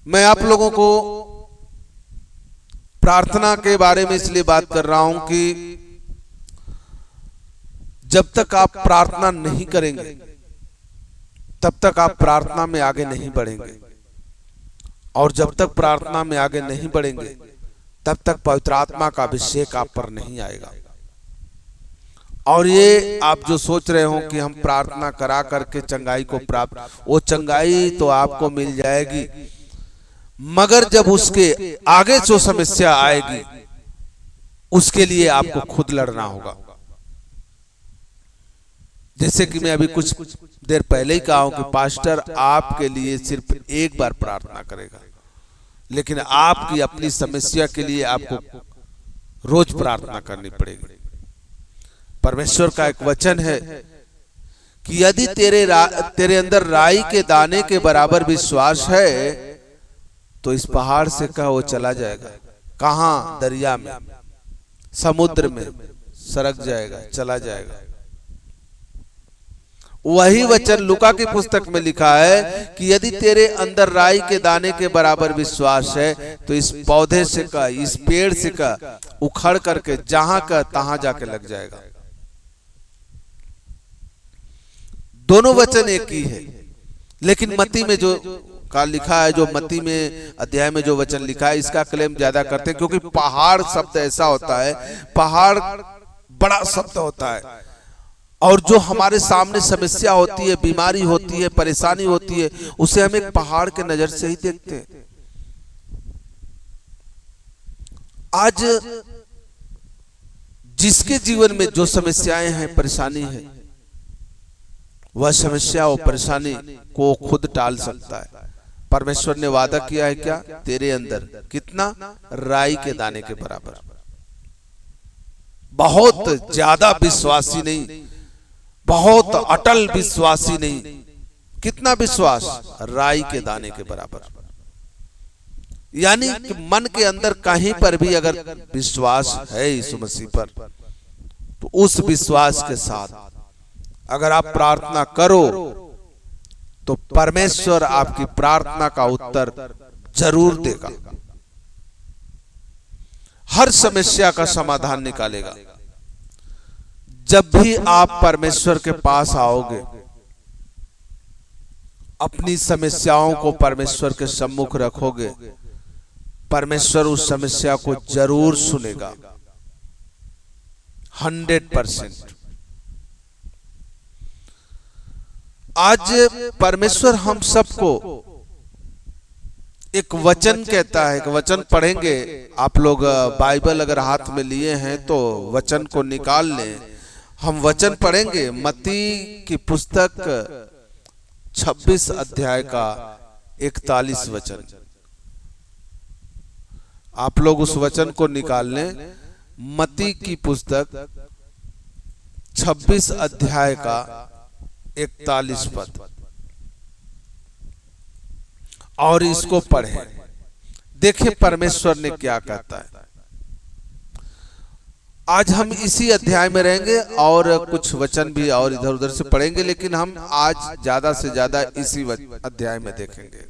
मैं आप लोगों को प्रार्थना के बारे में इसलिए बात कर रहा हूं कि जब तक आप प्रार्थना नहीं करेंगे तब तक आप प्रार्थना में आगे नहीं बढ़ेंगे, और जब तक प्रार्थना में आगे नहीं बढ़ेंगे तब तक पवित्र आत्मा का अभिषेक आप पर नहीं आएगा। और ये आप जो सोच रहे हो कि हम प्रार्थना करा करके चंगाई को प्राप्त, वो चंगाई तो आपको मिल जाएगी, मगर जब उसके आगे जो समस्या आएगी उसके लिए आपको खुद लड़ना होगा। जैसे कि मैं अभी कुछ देर पहले ही कहा हूं कि पास्टर आपके लिए सिर्फ एक बार प्रार्थना करेगा, लेकिन आपकी अपनी समस्या के लिए आपको रोज प्रार्थना करनी पड़ेगी। परमेश्वर का एक वचन है कि यदि तेरे अंदर राई के दाने के बराबर विश्वास है तो इस पहाड़ से कह वो चला जाएगा, कहां? दरिया में, समुद्र में सरक जाएगा, चला जाएगा। वही वचन लूका की पुस्तक में लिखा है कि यदि तेरे अंदर राई के दाने के बराबर विश्वास है तो इस पौधे से का, इस पेड़ से का उखड़ करके जहां का तहां जाके लग जाएगा। दोनों वचन एक ही है, लेकिन मत्ती में जो का लिखा है, जो मत्ती में अध्याय में जो वचन लिखा है, इसका क्लेम ज्यादा करते हैं, क्योंकि पहाड़ शब्द ऐसा होता है, पहाड़ बड़ा शब्द होता है, और जो हमारे सामने समस्या होती है, बीमारी होती है, परेशानी होती है, उसे हम एक पहाड़ के नजर से ही देखते हैं। आज जिसके जीवन में जो समस्याएं हैं, परेशानी है, वह समस्या और परेशानी को खुद टाल सकता है। परमेश्वर ने वादा किया है क्या? तेरे अंदर कितना? राई के दाने के बराबर। बहुत ज्यादा विश्वासी नहीं, बहुत अटल विश्वासी नहीं, कितना विश्वास? राई के दाने के बराबर। यानी कि मन के अंदर कहीं पर भी अगर विश्वास है यीशु मसीह पर, तो उस विश्वास के साथ अगर आप प्रार्थना करो तो परमेश्वर आपकी प्रार्थना का उत्तर जरूर देगा, हर समस्या का समाधान निकालेगा। जब भी आप परमेश्वर के पास आओगे, अपनी समस्याओं को परमेश्वर के सम्मुख रखोगे, परमेश्वर उस समस्या को जरूर सुनेगा, 100%। आज परमेश्वर हम सबको एक वचन कहता है, एक वचन पढ़ेंगे। आप लोग बाइबल अगर हाथ में लिए हैं तो वचन को निकाल लें। हम वचन पढ़ेंगे मत्ती की पुस्तक 26 अध्याय का 41 वचन। आप लोग उस वचन को निकाल लें। मत्ती की पुस्तक 26 अध्याय का 41 पद, और इसको पढ़ें। देखिए परमेश्वर ने क्या कहता है। आज हम इसी अध्याय में रहेंगे और कुछ वचन भी और इधर उधर से पढ़ेंगे, लेकिन हम आज ज्यादा से ज्यादा इसी अध्याय में देखेंगे।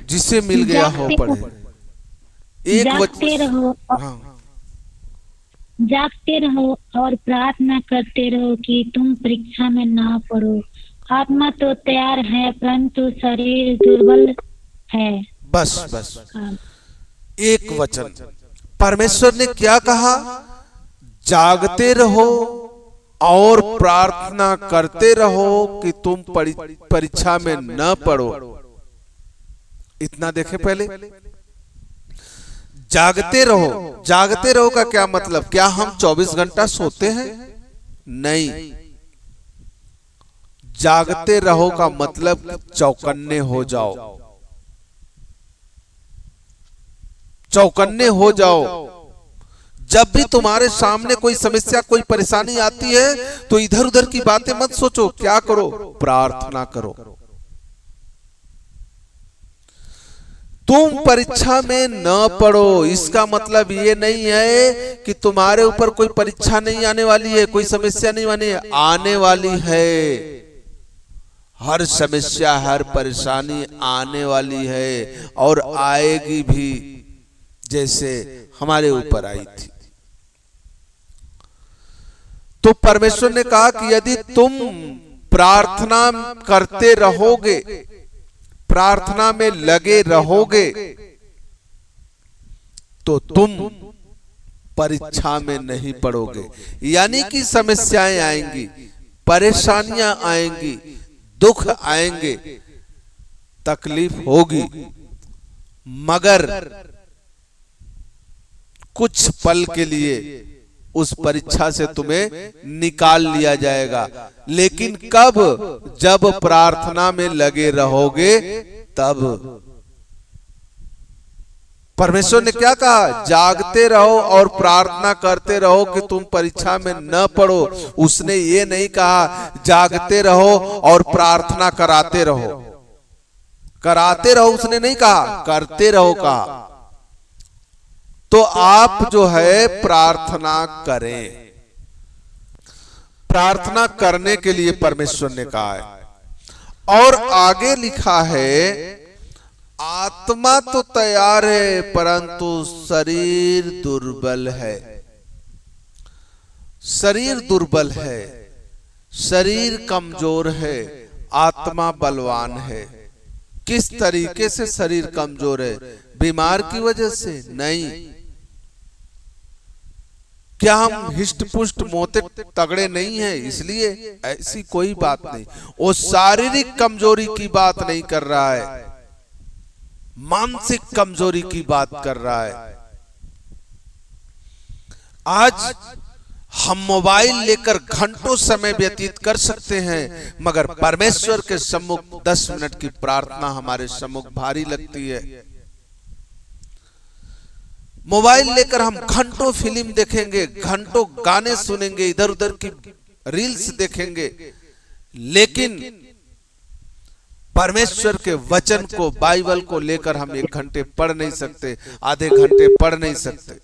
जिसे मिल गया हो पढ़े। एक वचन। हाँ। जागते रहो और प्रार्थना करते रहो कि तुम परीक्षा में ना पड़ो। आत्मा तो तैयार है परंतु शरीर दुर्बल है। बस बस एक वचन। परमेश्वर ने क्या कहा? जागते रहो और प्रार्थना करते रहो कि तुम परीक्षा में न पड़ो। इतना देखे पहले। जागते रहो। जागते रहो का क्या मतलब? क्या हम 24 घंटा सोते हैं? नहीं। जागते रहो का मतलब चौकन्ने हो जाओ। चौकन्ने हो जाओ। जब भी तुम्हारे सामने कोई समस्या, कोई परेशानी आती है तो इधर उधर की बातें मत सोचो। क्या करो? प्रार्थना करो। तुम परीक्षा में न पढ़ो। इसका मतलब ये नहीं है कि तुम्हारे ऊपर कोई परीक्षा नहीं आने वाली है, कोई समस्या नहीं आने वाली है। हर समस्या, हर परेशानी आने वाली है और आएगी भी, जैसे हमारे ऊपर आई थी। तो परमेश्वर ने कहा कि यदि तुम प्रार्थना करते रहोगे, प्रार्थना में लगे रहोगे, तो तुम परीक्षा में नहीं पड़ोगे। यानी कि समस्याएं आएंगी, परेशानियां आएंगी, दुख आएंगे, तकलीफ होगी, मगर कुछ पल के लिए उस परीक्षा से तुम्हें निकाल लिया जाएगा। लेकिन कब? जब प्रार्थना में लगे रहोगे तब। परमेश्वर ने क्या कहा? जागते रहो और प्रार्थना करते रहो कि तुम परीक्षा में न पड़ो। उसने ये नहीं कहा जागते रहो और प्रार्थना कराते रहो। कराते रहो उसने नहीं कहा, करते रहो कहा। तो आप जो है प्रार्थना करें। प्रार्थना करने के लिए परमेश्वर ने कहा है। और आगे लिखा है, आत्मा तो तैयार है परंतु शरीर दुर्बल है। शरीर दुर्बल है, शरीर कमजोर है, आत्मा बलवान है। किस तरीके से शरीर कमजोर है? बीमार की वजह से? नहीं। क्या हम हिष्ट पुष्ट मोटे तगड़े नहीं हैं इसलिए? ऐसी कोई बात नहीं। वो शारीरिक कमजोरी की बात नहीं कर रहा है, मानसिक कमजोरी की बात कर रहा है। आज हम मोबाइल लेकर घंटों समय व्यतीत कर सकते हैं, मगर परमेश्वर के सम्मुख 10 मिनट की प्रार्थना हमारे सम्मुख भारी लगती है। मोबाइल लेकर हम घंटों फिल्म देखेंगे, घंटों गाने सुनेंगे, इधर उधर की रील्स देखेंगे, लेकिन परमेश्वर के वचन को, बाइबल को लेकर हम 1 घंटे पढ़ नहीं सकते, आधे घंटे पढ़ नहीं सकते।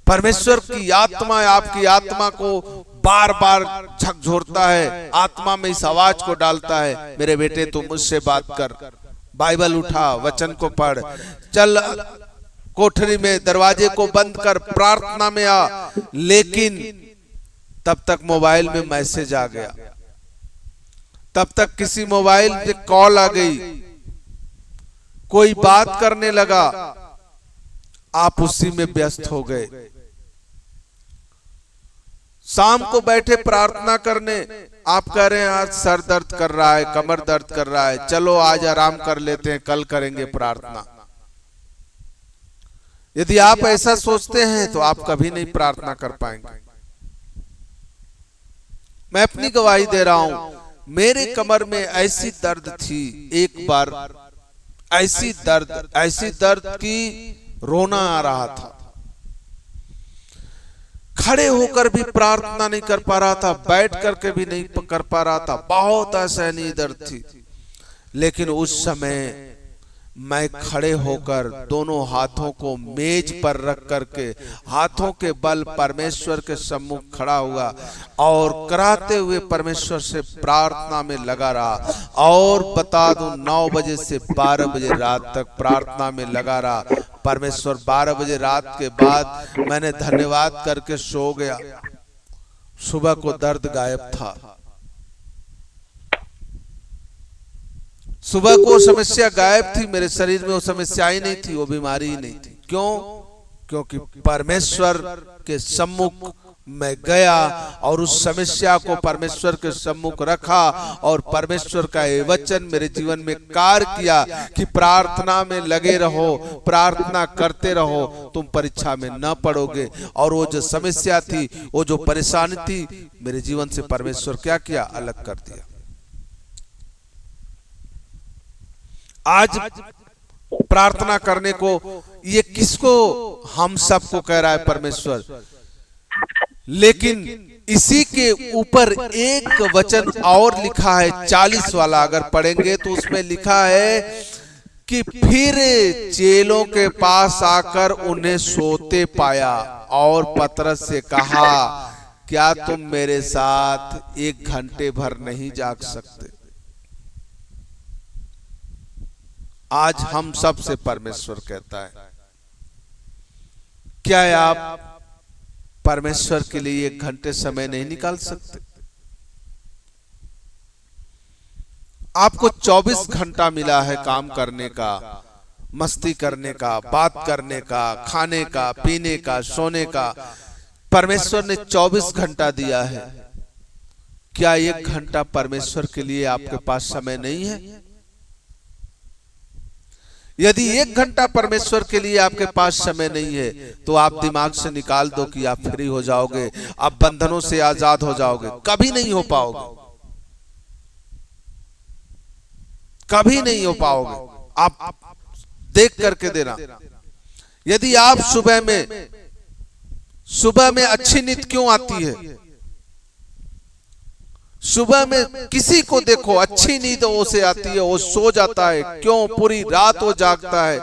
परमेश्वर की आत्मा आपकी आत्मा को बार बार झकझोरता है, आत्मा में इस आवाज को डालता है, मेरे बेटे तू मुझसे बात कर, बाइबल उठा, वचन को पढ़, चल कोठरी में दरवाजे को बंद कर, प्रार्थना में आ। लेकिन तब तक मोबाइल में मैसेज आ गया, तब तक किसी मोबाइल से कॉल आ गई, कोई बात करने लगा, आप उसी में व्यस्त हो गए। शाम को बैठे प्रार्थना करने, आप कह रहे हैं आज सर दर्द कर रहा है, कमर दर्द कर रहा है, चलो आज आराम कर लेते हैं, कल करेंगे प्रार्थना। यदि आप ऐसा सोचते हैं तो आप कभी नहीं प्रार्थना कर पाएंगे। मैं अपनी गवाही दे रहा हूं, मेरे कमर में ऐसी दर्द थी, एक बार ऐसी दर्द की रोना आ रहा था, खड़े होकर भी प्रार्थना नहीं कर पा रहा था, बैठ करके भी नहीं कर पा रहा था, बहुत असहनीय दर्द थी। लेकिन उस समय मैं खड़े होकर दोनों हाथों को मेज पर रख करके हाथों के बल परमेश्वर के सम्मुख खड़ा हुआ और कराते हुए परमेश्वर से प्रार्थना में लगा रहा। और बता दूं 9 बजे से 12 बजे रात तक प्रार्थना में लगा रहा। परमेश्वर 12 बजे रात के बाद मैंने धन्यवाद करके सो गया। सुबह को दर्द गायब था, सुबह को समस्या गायब थी, मेरे शरीर में वो समस्या ही नहीं थी, वो बीमारी ही नहीं थी। क्यों? क्योंकि परमेश्वर के सम्मुख मैं गया और उस समस्या को परमेश्वर के सम्मुख रखा और परमेश्वर का ये वचन मेरे जीवन में कार्य किया कि प्रार्थना में लगे रहो, प्रार्थना करते रहो, तुम परीक्षा में न पड़ोगे। और वो जो समस्या थी, वो जो परेशानी थी, मेरे जीवन से परमेश्वर क्या किया? अलग कर दिया। आज प्रार्थना करने को, ये किसको? हम सबको कह रहा है परमेश्वर। लेकिन इसी के ऊपर एक वचन और लिखा है, 40 वाला अगर पढ़ेंगे तो उसमें लिखा है कि फिर चेलों के पास आकर उन्हें सोते पाया और पतरस से कहा, क्या तुम मेरे साथ 1 घंटे भर नहीं जाग सकते? आज हम सब से परमेश्वर कहता है, क्या आप परमेश्वर के लिए 1 घंटे समय नहीं निकाल सकते? आपको 24 घंटा मिला है काम करने का, मस्ती करने का, बात करने का, खाने का, पीने का, सोने का। परमेश्वर ने 24 घंटा दिया है। क्या 1 घंटा परमेश्वर के लिए आपके पास समय नहीं है? यदि 1 घंटा परमेश्वर के लिए आपके पास समय नहीं है तो आप दिमाग से निकाल दो कि आप फ्री हो जाओगे, आप बंधनों से आजाद हो जाओगे। कभी नहीं हो पाओगे, कभी नहीं हो पाओगे। आप देख करके देना। यदि आप सुबह में अच्छी नींद क्यों आती है? सुबह में किसी को देखो अच्छी नींद उसे आती है, वो सो जाता है। क्यों? पूरी रात वो जागता है,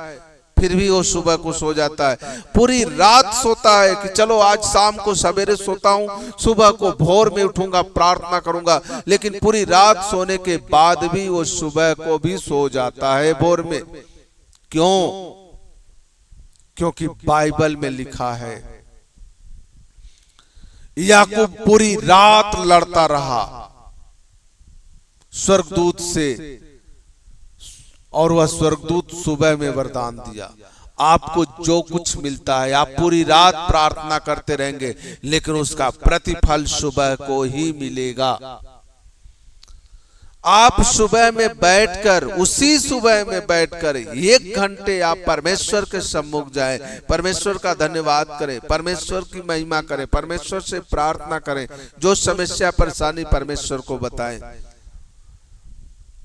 फिर भी वो सुबह को सो जाता है। पूरी रात सोता है कि चलो आज शाम को सवेरे सोता हूं, सुबह को भोर में उठूंगा, प्रार्थना करूंगा। लेकिन पूरी रात सोने के बाद भी वो सुबह को भी सो जाता है भोर में। क्यों? क्योंकि बाइबल में लिखा है, याकूब पूरी रात लड़ता रहा स्वर्गदूत से, और वह स्वर्गदूत सुबह में वरदान दिया। आपको जो कुछ मिलता है, आप पूरी रात प्रार्थना करते रहेंगे, लेकिन उसका प्रतिफल सुबह को ही मिलेगा। आप सुबह में बैठकर, उसी सुबह में बैठकर 1 घंटे आप परमेश्वर के सम्मुख जाएं, परमेश्वर का धन्यवाद करें, परमेश्वर की महिमा करें, परमेश्वर से प्रार्थना करें, जो समस्या परेशानी परमेश्वर को बताएं,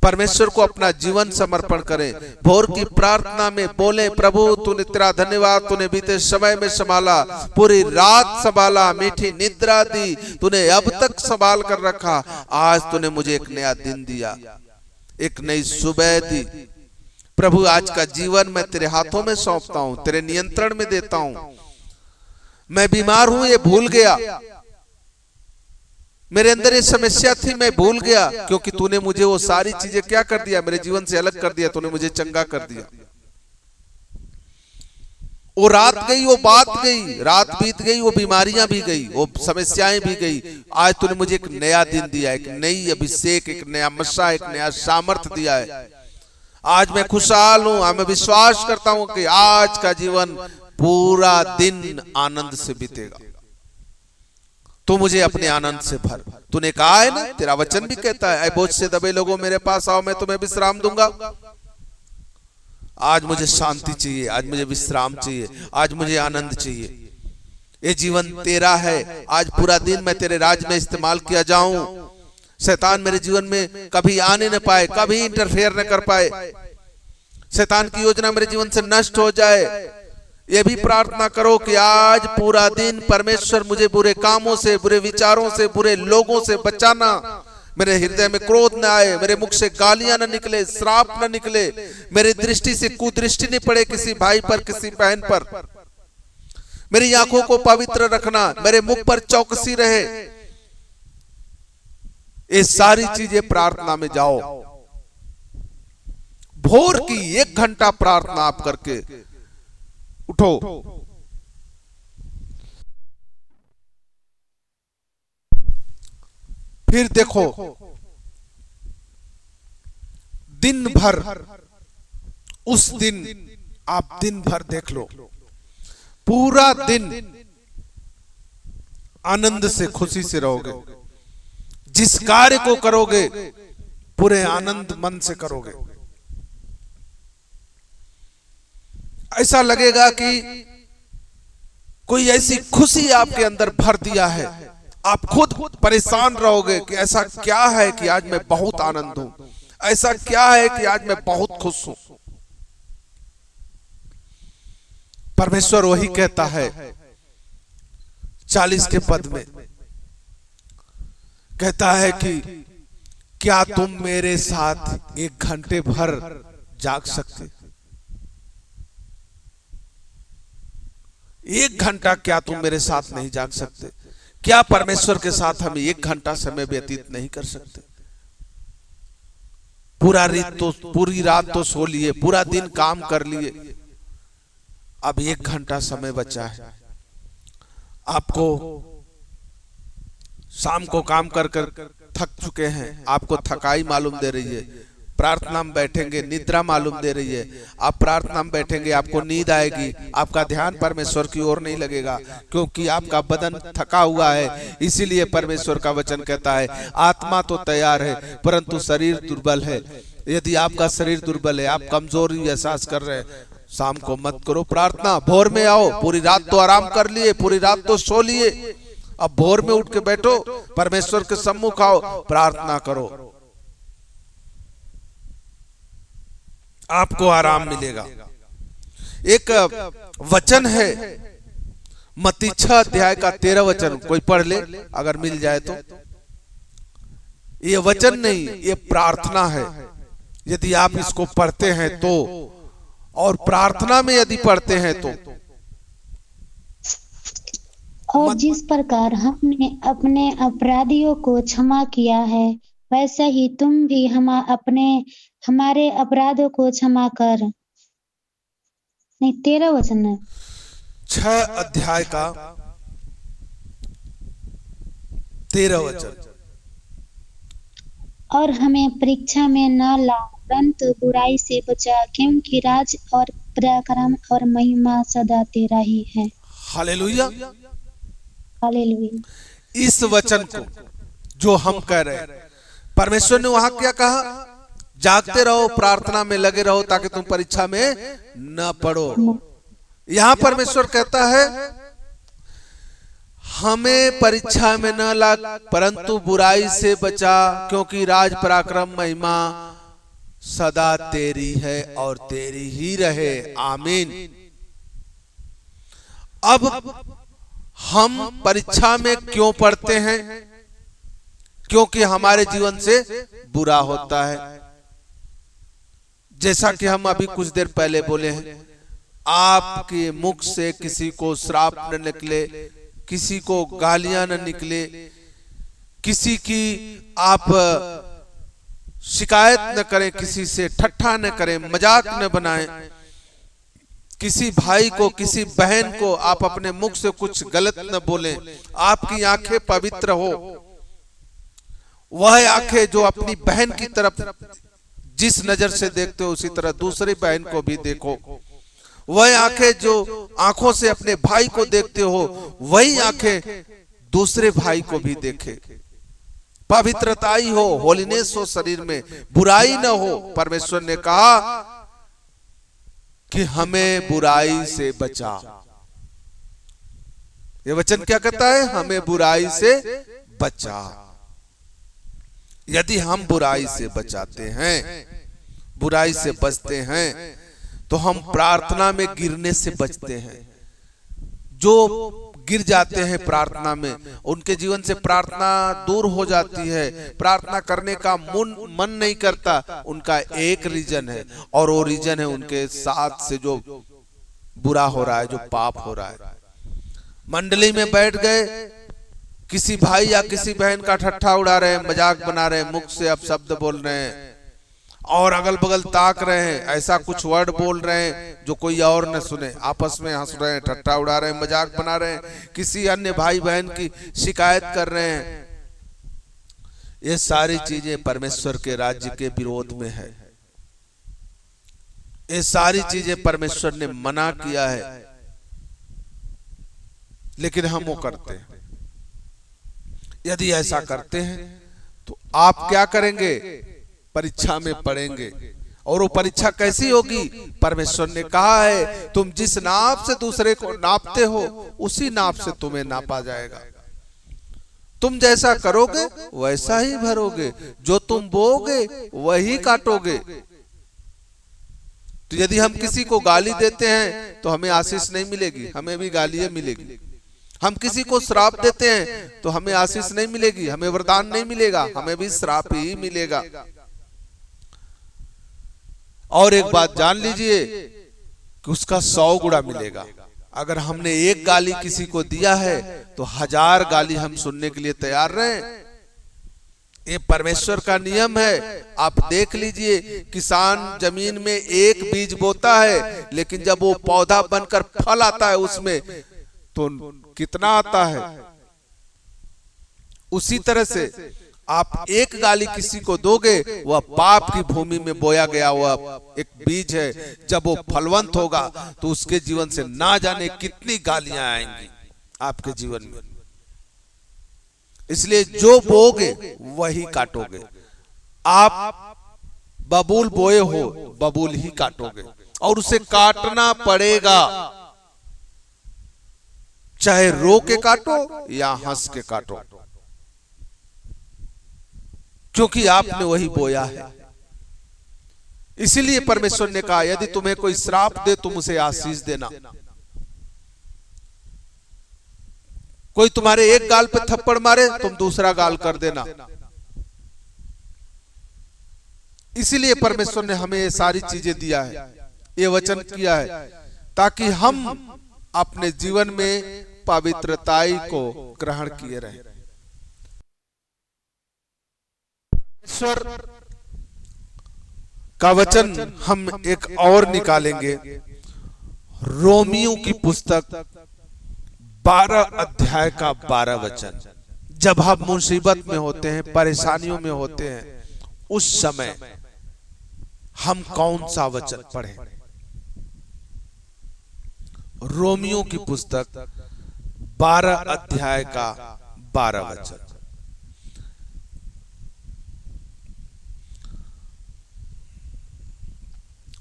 परमेश्वर को अपना जीवन समर्पण करें। भोर की प्रार्थना में बोले, प्रभु तूने, तेरा धन्यवाद, तूने बीते समय में संभाला, पूरी रात संभाला, मीठी निद्रा दी, तूने अब तक संभाल कर रखा। आज तूने मुझे एक नया दिन दिया, एक नई सुबह दी। प्रभु आज का जीवन मैं तेरे हाथों में सौंपता हूं, तेरे नियंत्रण में देता हूं। मैं बीमार हूं, ये भूल गया, मेरे अंदर ये समस्या थी, मैं भूल गया, क्योंकि तूने मुझे वो सारी चीजें क्या कर दिया, मेरे जीवन से अलग कर दिया, तूने मुझे चंगा कर दिया। वो रात गई, वो बात गई, रात बीत गई, वो बीमारियां भी गई, वो समस्याएं भी गई। आज तूने मुझे एक नया दिन दिया, एक नई अभिषेक, एक नया मसा, एक नया सामर्थ दिया है। आज मैं खुशहाल हूं। मैं विश्वास करता हूं कि आज का जीवन पूरा दिन आनंद से बीतेगा। तू मुझे अपने आनंद से भर। तूने कहा है ना, तेरा वचन भी कहता है, ऐ बोझ से दबे लोगों मेरे पास आओ, मैं तुम्हें विश्राम दूंगा। आज मुझे शांति चाहिए, आज मुझे विश्राम चाहिए, आज मुझे आनंद चाहिए। ये जीवन तेरा है। आज पूरा दिन मैं तेरे राज में इस्तेमाल किया जाऊं, शैतान मेरे जीवन में कभी आने न पाए, कभी इंटरफेयर न कर पाए, शैतान की योजना मेरे जीवन से नष्ट हो जाए। ये भी प्रार्थना करो कि आज पूरा दिन परमेश्वर मुझे बुरे कामों से, बुरे विचारों से, बुरे लोगों से बचाना। मेरे हृदय में क्रोध न आए, मेरे मुख से गालियां न निकले, श्राप न निकले, मेरी दृष्टि से कुदृष्टि नहीं पड़े किसी भाई पर, किसी बहन पर। मेरी आंखों को पवित्र रखना, मेरे मुख पर चौकसी रहे। ये सारी चीजें प्रार्थना में जाओ। भोर की 1 घंटा प्रार्थना आप करके उठो। फिर देखो, दिन भर, उस दिन आप दिन भर देख लो, पूरा दिन आनंद से, खुशी से रहोगे। जिस कार्य को करोगे पूरे आनंद मन से करोगे। ऐसा लगेगा कि कोई ऐसी खुशी आपके अंदर भर दिया है। आप खुद परेशान रहोगे कि ऐसा क्या है कि आज मैं बहुत आनंद हूं, ऐसा क्या है कि आज मैं बहुत खुश हूं। परमेश्वर वही कहता है 40 के पद में, कहता है कि क्या तुम मेरे साथ 1 घंटे भर जाग सकते? 1 घंटा क्या तुम मेरे साथ नहीं जाग सकते? क्या परमेश्वर के साथ हम 1 घंटा समय व्यतीत नहीं कर सकते? पूरी रात तो सो लिए, पूरा दिन काम कर लिए, अब 1 घंटा समय बचा है। आपको शाम को काम कर कर थक चुके हैं, आपको थकाई मालूम दे रही है, प्रार्थना में बैठेंगे निद्रा मालूम दे रही है, आप प्रार्थना में बैठेंगे आपको नींद आएगी, आपका ध्यान परमेश्वर की ओर नहीं लगेगा, क्योंकि आपका बदन थका हुआ है। इसीलिए परमेश्वर का वचन कहता है आत्मा तो तैयार है परंतु शरीर दुर्बल है। यदि आपका शरीर दुर्बल है, आप कमजोरी एहसास कर रहे हैं, शाम को मत करो प्रार्थना, भोर में आओ। पूरी रात तो आराम कर लिए, पूरी रात तो सो लिए, अब भोर में उठ के बैठो, परमेश्वर के सम्मुख आओ, प्रार्थना करो, आपको आराम मिलेगा। एक वचन है मत्ती 6 अध्याय का 13 वचन, कोई पढ़ ले अगर मिल जाए तो। ये वचन नहीं, ये प्रार्थना है। यदि आप इसको पढ़ते हैं तो, और प्रार्थना में यदि पढ़ते हैं तो, और जिस प्रकार हमने अपने अपराधियों को क्षमा किया है, वैसा ही तुम भी हमारे अपराधों को क्षमा कर। नहीं, 13 वचन है, 6 अध्याय का 13 वचन। और हमें परीक्षा में न ला परंतु बुराई से बचा, क्योंकि राज और पराक्रम और महिमा सदा तेरा ही है। Hallelujah, hallelujah. इस वचन को जो हम कह रहे हैं, परमेश्वर ने वहां क्या कहा? जागते रहो, प्रार्थना में लगे रहो ताकि तुम परीक्षा में न पड़ो। यहां परमेश्वर कहता है हमें परीक्षा में न ला परंतु बुराई से बचा, क्योंकि राज पराक्रम महिमा सदा तेरी है और तेरी ही रहे। आमीन। अब हम परीक्षा में क्यों पढ़ते हैं? क्योंकि हमारे जीवन से बुरा होता है। जैसा कि हम अभी कुछ देर पहले बोले हैं, आपके मुख से किसी को श्राप न निकले, किसी को गालियां न निकले, किसी की आप शिकायत न करें, किसी से ठट्ठा न करें, मजाक न बनाएं, किसी भाई को किसी बहन को आप अपने मुख से कुछ गलत न बोलें। आपकी आंखें पवित्र हो, वह आंखें जो अपनी बहन की तरफ जिस नजर से देखते हो उसी तरह दूसरी बहन को भी देखो। वह आंखें जो आंखों से अपने भाई को देखते हो, वही आंखें दूसरे भाई को भी देखे। पवित्रता ही हो, होलीनेस हो शरीर में, बुराई न हो। परमेश्वर ने कहा कि हमें बुराई से बचा। ये वचन क्या कहता है? हमें बुराई से बचा। यदि हम बुराई से बचाते हैं, बुराई से बचते हैं, तो हम प्रार्थना में गिरने से बचते हैं। जो गिर जाते हैं प्रार्थना में, उनके जीवन से प्रार्थना दूर हो जाती है, प्रार्थना करने का मन नहीं करता। उनका एक रीजन है, और वो रीजन है उनके साथ से जो बुरा हो रहा है, जो पाप हो रहा है। मंडली में बैठ गए, किसी भाई या किसी बहन का ठट्ठा उड़ा रहे हैं, मजाक बना रहे हैं, मुख से अब शब्द बोल रहे हैं, और अगल बगल ताक रहे हैं, ऐसा कुछ वर्ड बोल रहे हैं जो कोई और न सुने, आपस में हंस रहे हैं, ठट्ठा उड़ा रहे हैं, मजाक बना रहे हैं, किसी अन्य भाई बहन की शिकायत कर रहे हैं। ये सारी चीजें परमेश्वर के राज्य के विरोध में है। ये सारी चीजें परमेश्वर ने मना किया है, लेकिन हम वो करते हैं। यदि ऐसा करते हैं तो आप क्या करेंगे? परीक्षा में पड़ेंगे। और वो परीक्षा कैसी होगी? परमेश्वर ने कहा है तुम जिस नाप से दूसरे को नापते हो उसी नाप से तुम्हें नापा जाएगा। तुम जैसा करोगे वैसा ही भरोगे, जो तुम बोओगे वही काटोगे। तो यदि हम किसी को गाली देते हैं तो हमें आशीष नहीं मिलेगी, हमें भी गालियां मिलेगी। हम किसी को श्राप देते हैं तो हमें आशीष नहीं मिलेगी, हमें वरदान नहीं मिलेगा, हमें भी श्राप ही मिलेगा। और एक बात जान लीजिए कि उसका 100 गुना मिलेगा। अगर हमने एक गाली किसी को दिया है तो 1000 गाली हम सुनने के लिए तैयार रहे। ये परमेश्वर का नियम है। आप देख लीजिए, किसान जमीन में एक बीज बोता है, लेकिन जब वो पौधा बनकर फल आता है उसमें तो कितना आता है। उसी तरह से आप एक गाली किसी को दोगे, वह पाप की भूमि में बोया गया हुआ एक बीज है। जब वो फलवंत होगा तो उसके जीवन से ना जाने कितनी गालियां आएंगी आपके जीवन में। इसलिए जो बोगे वही काटोगे। आप बबूल बोए हो, बबूल ही काटोगे, और उसे काटना पड़ेगा, चाहे रो के काटो या हंस के काटो, क्योंकि आपने वही बोया है। इसीलिए परमेश्वर ने कहा, यदि तुम्हें कोई श्राप दे तुम उसे आशीष देना। कोई तुम्हारे एक गाल पे थप्पड़ मारे तुम दूसरा गाल कर देना। इसीलिए परमेश्वर ने हमें ये सारी चीजें दिया है, ये वचन किया है, ताकि हम अपने जीवन में पवित्रताई को ग्रहण किए रहें। ईश्वर का वचन हम एक और निकालेंगे, रोमियो की पुस्तक 12 अध्याय का 12 वचन। जब हम मुसीबत में होते हैं, परेशानियों में होते हैं, उस समय हम कौन सा वचन पढ़ें? रोमियो की पुस्तक 12 अध्याय का 12 वचन।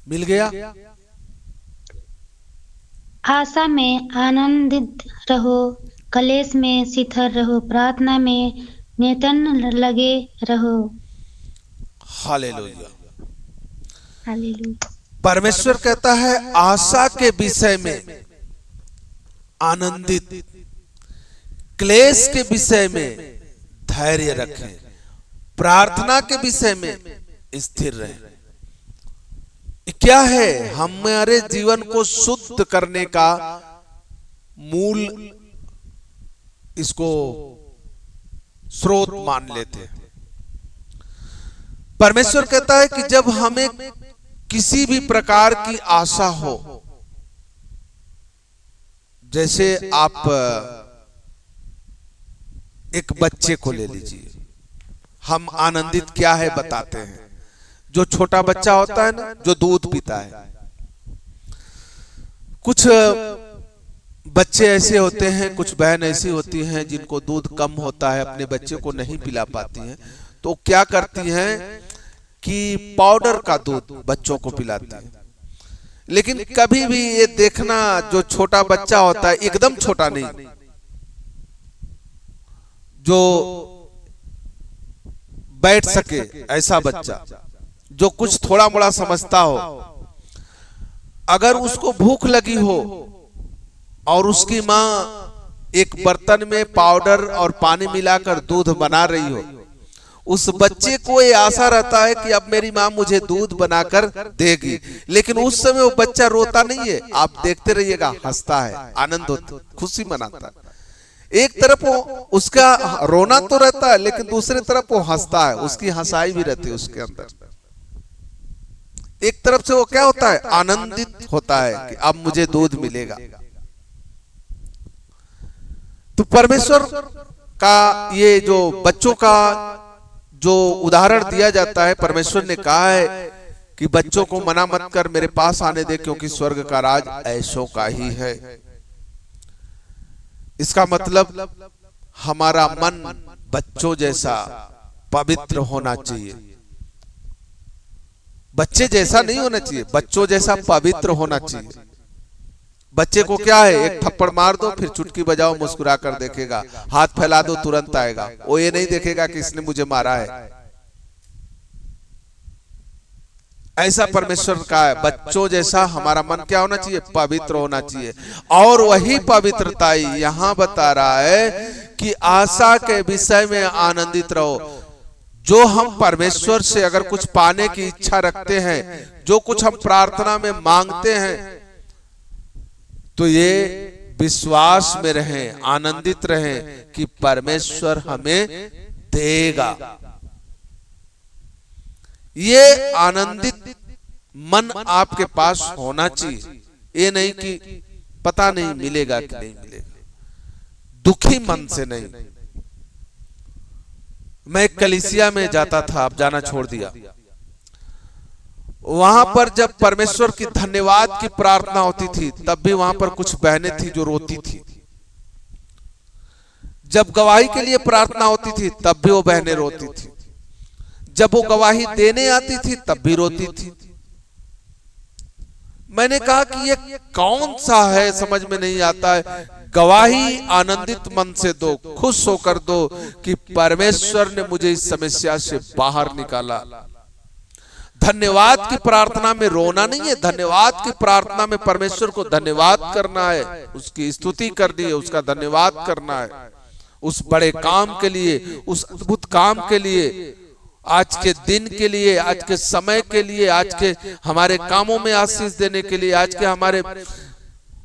मिल गया? आशा में आनंदित रहो, कलेश में शिथिल रहो, प्रार्थना में निरंतर लगे रहो। हालेलुया। हालेलुया। परमेश्वर कहता है आशा के विषय में आनंदित, क्लेश के विषय में धैर्य रखें, प्रार्थना के विषय में स्थिर रहें। क्या है? हमारे जीवन को शुद्ध करने का मूल इसको स्रोत मान लेते हैं। परमेश्वर कहता है कि जब हमें किसी भी प्रकार की आशा हो, जैसे आप एक बच्चे को ले लीजिए, हम आनंदित क्या है बताते हैं। जो छोटा बच्चा होता है ना, जो दूध पीता है, कुछ बच्चे ऐसे होते हैं, कुछ बहन ऐसी होती हैं जिनको दूध कम होता है, अपने बच्चे को नहीं पिला पाती हैं, तो क्या करती हैं कि पाउडर का दूध बच्चों को पिलाती हैं। लेकिन कभी भी ये देखना, जो छोटा बच्चा होता है, एकदम छोटा नहीं, जो बैठ सके ऐसा बच्चा, जो कुछ थोड़ा मोड़ा समझता हो, अगर उसको भूख लगी हो और उसकी माँ एक बर्तन में पाउडर और पानी मिलाकर दूध बना रही हो, उस बच्चे को ये आशा रहता है कि अब मेरी माँ मुझे दूध बनाकर देगी। लेकिन उस समय वो बच्चा रोता नहीं है, आप देखते रहिएगा, हंसता है, आनंद होता, खुशी मनाता है। एक तरफ वो उसका रोना तो रहता है, लेकिन दूसरी तरफ वो हंसता है, उसकी हंसाई भी रहती है उसके अंदर। एक तरफ से वो क्या होता है? आनंदित होता है कि अब मुझे दूध मिलेगा। तो परमेश्वर का ये जो बच्चों का जो उदाहरण दिया जाता है, परमेश्वर ने कहा है कि बच्चों को मना मत कर, मेरे पास आने दे, क्योंकि स्वर्ग का राज ऐसों का ही है। इसका मतलब हमारा मन बच्चों जैसा पवित्र होना चाहिए। बच्चे जैसा नहीं होना चाहिए, बच्चों जैसा पवित्र होना चाहिए। बच्चे को क्या है, एक थप्पड़ मार दो, फिर चुटकी बजाओ, मुस्कुरा कर देखेगा, हाथ फैला दो तुरंत आएगा, वो ये नहीं देखेगा कि इसने मुझे मारा है। ऐसा परमेश्वर का है, बच्चों जैसा हमारा मन क्या होना चाहिए? पवित्र होना चाहिए। और वही पवित्रताई यहां बता रहा है कि आशा के विषय में आनंदित रहो। जो हम परमेश्वर से अगर कुछ पाने की इच्छा रखते हैं, जो कुछ हम प्रार्थना में मांगते हैं, तो ये विश्वास में रहें, आनंदित रहें कि परमेश्वर हमें देगा। ये आनंदित मन आपके पास होना चाहिए। ये नहीं कि पता नहीं मिलेगा कि नहीं मिलेगा, दुखी मन से नहीं। मैं कलीसिया में जाता था, अब जाना छोड़ दिया। वहां पर जब परमेश्वर की धन्यवाद की प्रार्थना होती थी, तब भी वहां पर कुछ बहनें थी जो रोती थी। जब गवाही के लिए प्रार्थना होती थी, तब भी वो बहनें रोती थी। जब वो गवाही देने आती थी, तब भी रोती थी। मैंने कहा कि ये कौन सा है, समझ में नहीं आता है। गवाही आनंदित मन से दो, खुश होकर दो कि परमेश्वर ने मुझे इस समस्या से बाहर निकाला। धन्यवाद की प्रार्थना में रोना नहीं है, धन्यवाद की प्रार्थना में परमेश्वर को धन्यवाद करना है, उसकी स्तुति करनी है, उसका धन्यवाद करना है उस बड़े काम के लिए, उस अद्भुत काम के लिए, आज के दिन के लिए, आज के समय के लिए, आज के हमारे कामों में आशीष देने के लिए, आज के हमारे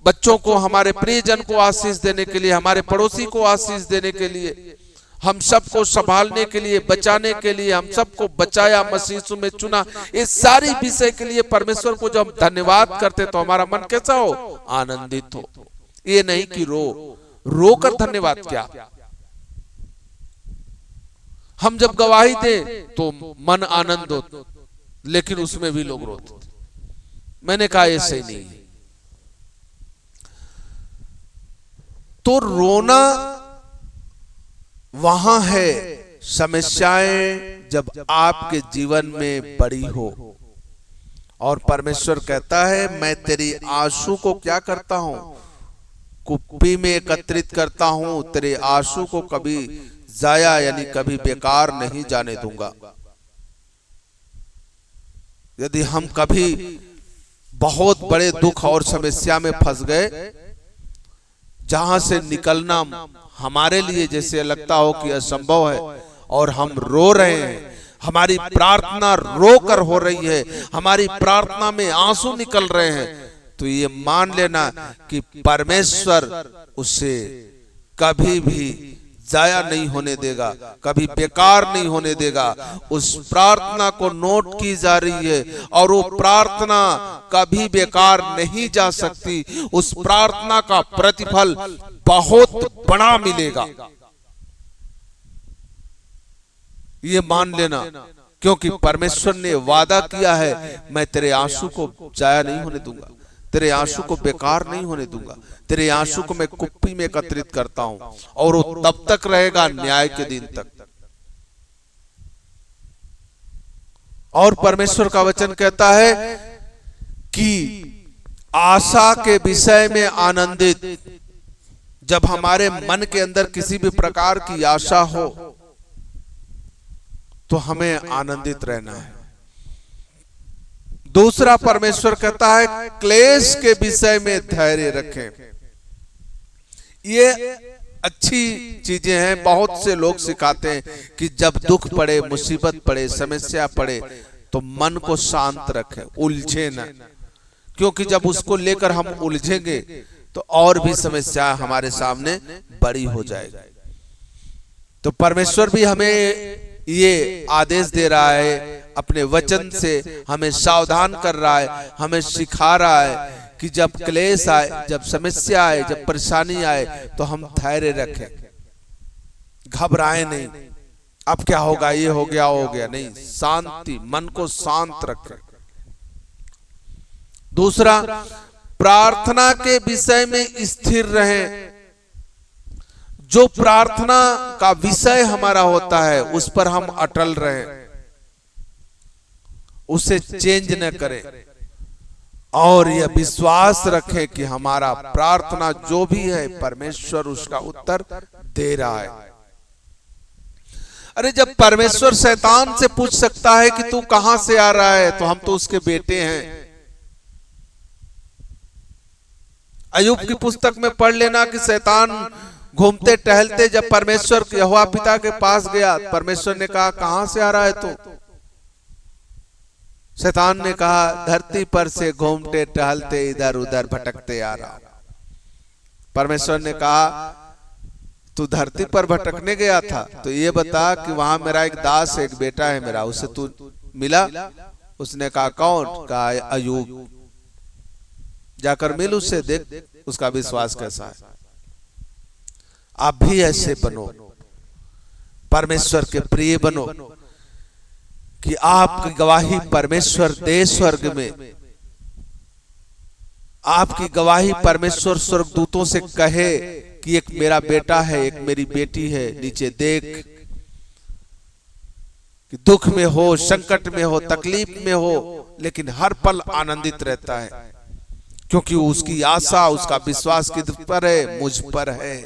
बच्चों को, हमारे प्रियजन को आशीष देने के लिए, हमारे पड़ोसी को आशीष देने के लिए, हम सबको संभालने के लिए, बचाने के लिए, हम सबको बचाया, मसीह में चुना। इस सारी विषय के लिए परमेश्वर को जब हम धन्यवाद करते तो हमारा मन कैसा हो? आनंदित हो। ये नहीं कि रो कर धन्यवाद क्या। हम जब गवाही दें तो मन आनंद हो, लेकिन उसमें भी लोग रोते। मैंने कहा ये सही नहीं है। तो रोना वहां है समस्याएं जब आपके जीवन में बड़ी हो, और परमेश्वर कहता है मैं तेरी आंसू को क्या करता हूं? कुप्पी में एकत्रित करता हूं, तेरे आंसू को कभी जाया यानी कभी बेकार नहीं जाने दूंगा। यदि हम कभी बहुत बड़े दुख और समस्या में फंस गए, जहां से निकलना हमारे लिए जैसे लगता हो कि असंभव है, और हम रो रहे हैं, हमारी प्रार्थना रो कर हो रही है, हमारी प्रार्थना में आंसू निकल रहे हैं, तो ये मान लेना कि परमेश्वर उसे कभी भी जाया नहीं होने देगा, कभी बेकार नहीं होने देगा। उस प्रार्थना को नोट की जा रही है, और वो प्रार्थना कभी बेकार नहीं जा सकती। उस प्रार्थना का प्रतिफल बहुत बड़ा मिलेगा, ये मान लेना, क्योंकि परमेश्वर ने वादा किया है मैं तेरे आंसू को जाया नहीं होने दूंगा, तेरे आंसू को बेकार नहीं होने दूंगा, तेरे आंसू को मैं कुप्पी में एकत्रित करता हूं, और वो तब तक रहेगा न्याय के दिन तक। और परमेश्वर का वचन कहता है कि आशा के विषय में आनंदित। जब हमारे मन के अंदर किसी भी प्रकार की आशा हो तो हमें आनंदित रहना है। दूसरा परमेश्वर कहता है क्लेश के विषय में धैर्य रखें। ये अच्छी चीजें हैं। बहुत से लोग सिखाते हैं कि जब दुख पड़े, मुसीबत पड़े, समस्या पड़े तो मन को शांत रखें, उलझे न, क्योंकि जब उसको लेकर हम उलझेंगे तो और भी समस्या हमारे सामने बड़ी हो जाएगी। तो परमेश्वर भी हमें ये आदेश दे रहा है, अपने वचन से हमें सावधान कर रहा है, हमें सिखा रहा है कि जब क्लेश आए, जब समस्या आए, जब परेशानी आए तो हम धैर्य रखें, घबराएं नहीं, अब क्या होगा, ये हो गया, हो गया, नहीं, शांति, मन को शांत रखें। दूसरा, प्रार्थना के विषय में स्थिर रहें। जो प्रार्थना का विषय हमारा होता है उस पर हम अटल रहें, उसे चेंज न करें, और यह विश्वास रखें कि हमारा प्रार्थना जो भी है परमेश्वर उसका उत्तर दे रहा है। अरे जब परमेश्वर शैतान से पूछ सकता है कि तू कहां से आ रहा है, तो हम तो उसके बेटे हैं। अय्यूब की पुस्तक में पढ़ लेना कि शैतान घूमते टहलते जब परमेश्वर यहोवा पिता के पास गया, परमेश्वर ने कहा कहां से आ रहा है तू? शैतान ने कहा धरती पर से घूमते टहलते इधर उधर भटकते आ रहा। परमेश्वर ने कहा तू धरती पर भटकने गया था, तो ये बता कि वहां मेरा एक दास है, एक बेटा है मेरा, उसे तू मिला? उसने कहा कौन? कहा अयूब। जाकर मिल उससे, देख उसका विश्वास कैसा है। आप भी ऐसे बनो, परमेश्वर के प्रिय बनो कि आपकी गवाही परमेश्वर दे स्वर्ग में, आपकी गवाही परमेश्वर स्वर्गदूतों से कहे कि एक मेरा बेटा है, एक मेरी बेटी है, नीचे देख, कि दुख में हो, संकट में हो, तकलीफ में हो, लेकिन हर पल आनंदित रहता है, क्योंकि उसकी आशा, उसका विश्वास किस पर है? मुझ पर है।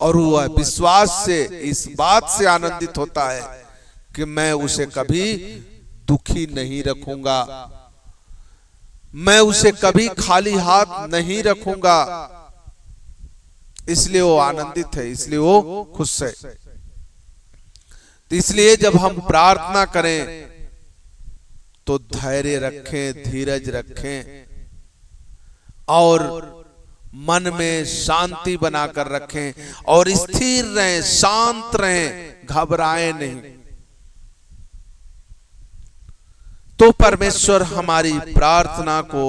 और वह विश्वास से, इस बात से आनंदित होता है कि मैं उसे कभी दुखी नहीं रखूंगा, मैं उसे कभी खाली हाथ नहीं रखूंगा। इसलिए वो आनंदित है, इसलिए वो खुश है। तो इसलिए जब हम प्रार्थना करें तो धैर्य रखें, धीरज रखें और मन में शांति बनाकर रखें और स्थिर रहें, शांत रहें, घबराएं नहीं। तो परमेश्वर हमारी प्रार्थना को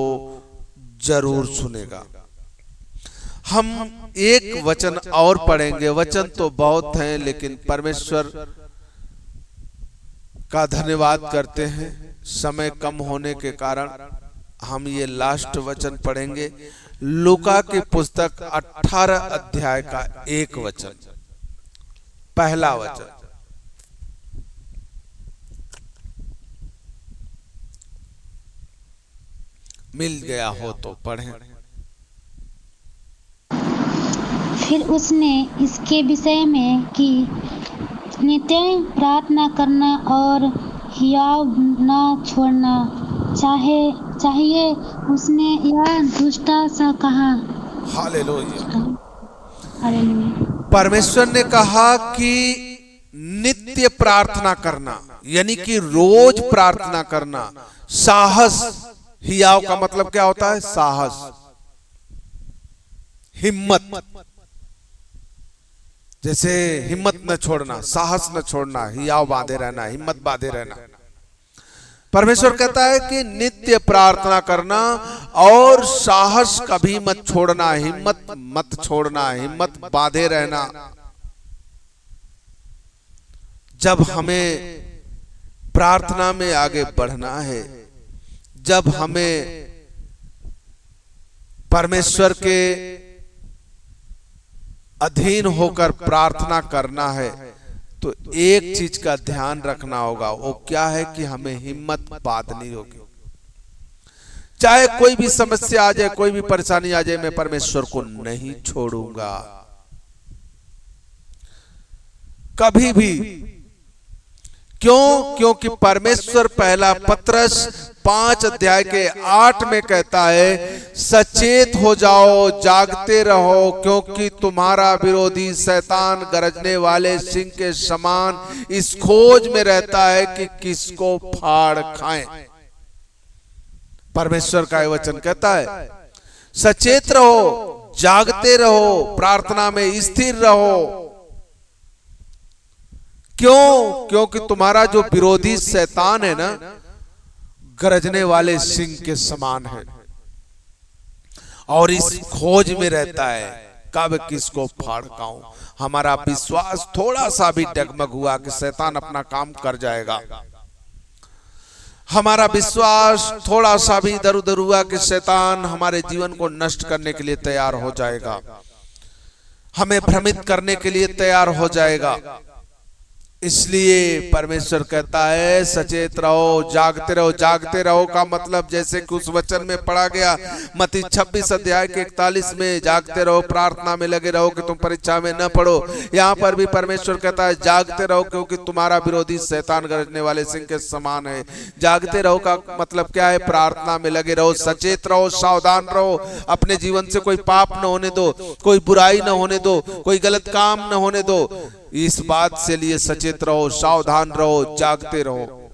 जरूर सुनेगा। हम एक वचन और पढ़ेंगे, वचन तो बहुत हैं, लेकिन परमेश्वर का धन्यवाद करते हैं। समय कम होने के कारण हम ये लास्ट वचन पढ़ेंगे, लूका की पुस्तक 18 अध्याय का 1 वचन, पहला वचन। मिल गया हो तो पढ़ें। फिर उसने इसके विषय में कि नित्य प्रार्थना करना और हियाव न छोड़ना चाहिए, उसने यह दुष्टा सा कहा। हालेलुया। परमेश्वर ने कहा कि नित्य प्रार्थना करना, यानी कि रोज प्रार्थना करना, साहस। हियाव का मतलब क्या होता है? साहस, हिम्मत। जैसे हिम्मत न छोड़ना, साहस न छोड़ना, हियाव बांधे रहना, हिम्मत बांधे रहना। परमेश्वर कहता है कि नित्य प्रार्थना करना और साहस कभी मत छोड़ना, हिम्मत मत छोड़ना, हिम्मत बांधे रहना। जब हमें प्रार्थना में आगे बढ़ना है, जब हमें परमेश्वर के अधीन होकर प्रार्थना करना है, तो एक चीज का ध्यान रखना होगा। वो क्या है? कि हमें हिम्मत बांधनी होगी। चाहे कोई भी समस्या आ जाए, कोई भी परेशानी आ जाए, मैं परमेश्वर को नहीं छोड़ूंगा कभी भी। क्यों? क्योंकि परमेश्वर पहला पत्रस 5 अध्याय के 8 में कहता है, सचेत हो जाओ, जागते रहो, क्योंकि तुम्हारा विरोधी शैतान गरजने वाले सिंह के समान इस खोज में रहता है कि किसको फाड़ खाएं। परमेश्वर का ये वचन कहता है, सचेत रहो, जागते रहो, प्रार्थना में स्थिर रहो। क्यों? क्योंकि तुम्हारा जो विरोधी शैतान है ना, गरजने वाले सिंह के समान है और इस खोज में रहता है कब किसको फाड़ खाऊं। हमारा विश्वास थोड़ा सा भी डगमग हुआ कि शैतान अपना काम कर जाएगा, हमारा विश्वास थोड़ा सा भी इधर उधर हुआ कि शैतान हमारे जीवन को नष्ट करने के लिए तैयार हो जाएगा, हमें भ्रमित करने के लिए तैयार हो जाएगा। इसलिए परमेश्वर कहता है, सचेत रहो, जागते रहो। जागते रहो का मतलब जैसे कि उस वचन में पढ़ा गया मत्ती 26 अध्याय के 41 में, जागते रहो, प्रार्थना में लगे रहो कि तुम परीक्षा में न पढ़ो। यहाँ पर भी परमेश्वर कहता है, जागते रहो, क्योंकि तुम्हारा विरोधी शैतान गरजने वाले सिंह के समान है। जागते रहो का मतलब क्या है? प्रार्थना में लगे रहो, सचेत रहो, सावधान रहो, अपने जीवन से कोई पाप न होने दो, कोई बुराई न होने दो, कोई गलत काम न होने दो। इस बात से लिए सचेत रहो, सावधान रहो, जागते रहो।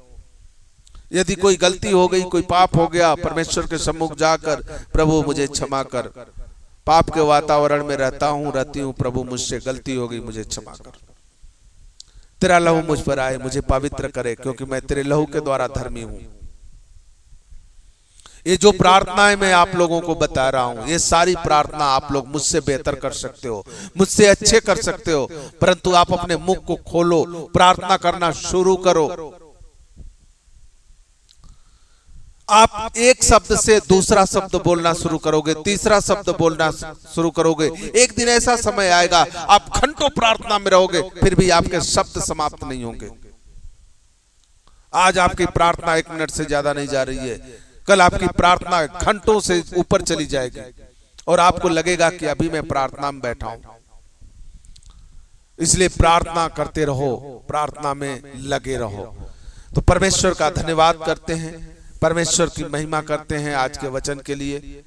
यदि कोई गलती हो गई, कोई पाप हो गया, परमेश्वर के सम्मुख जाकर, प्रभु मुझे क्षमा कर, पाप के वातावरण में रहती हूँ प्रभु, मुझसे गलती हो गई, मुझे क्षमा कर। तेरा लहू मुझ पर आए, मुझे पवित्र करे, क्योंकि मैं तेरे लहू के द्वारा धर्मी हूं। ये जो प्रार्थनाएं मैं आप लोगों को बता रहा हूं, ये सारी प्रार्थना आप लोग मुझसे बेहतर कर सकते हो, मुझसे अच्छे कर सकते हो, परंतु आप अपने मुख को खोलो, प्रार्थना करना शुरू करो। आप एक शब्द से दूसरा शब्द बोलना शुरू करोगे, तीसरा शब्द बोलना शुरू करोगे। एक दिन ऐसा समय आएगा आप घंटों प्रार्थना में रहोगे, फिर भी आपके शब्द समाप्त नहीं होंगे। आज आपकी प्रार्थना 1 मिनट से ज्यादा नहीं जा रही है, कल आपकी प्रार्थना घंटों से ऊपर चली जाएगी और आपको लगेगा कि अभी मैं प्रार्थना में बैठा हूं। इसलिए प्रार्थना करते रहो, प्रार्थना में लगे रहो। तो परमेश्वर का धन्यवाद करते हैं, परमेश्वर की महिमा करते हैं आज के वचन के लिए।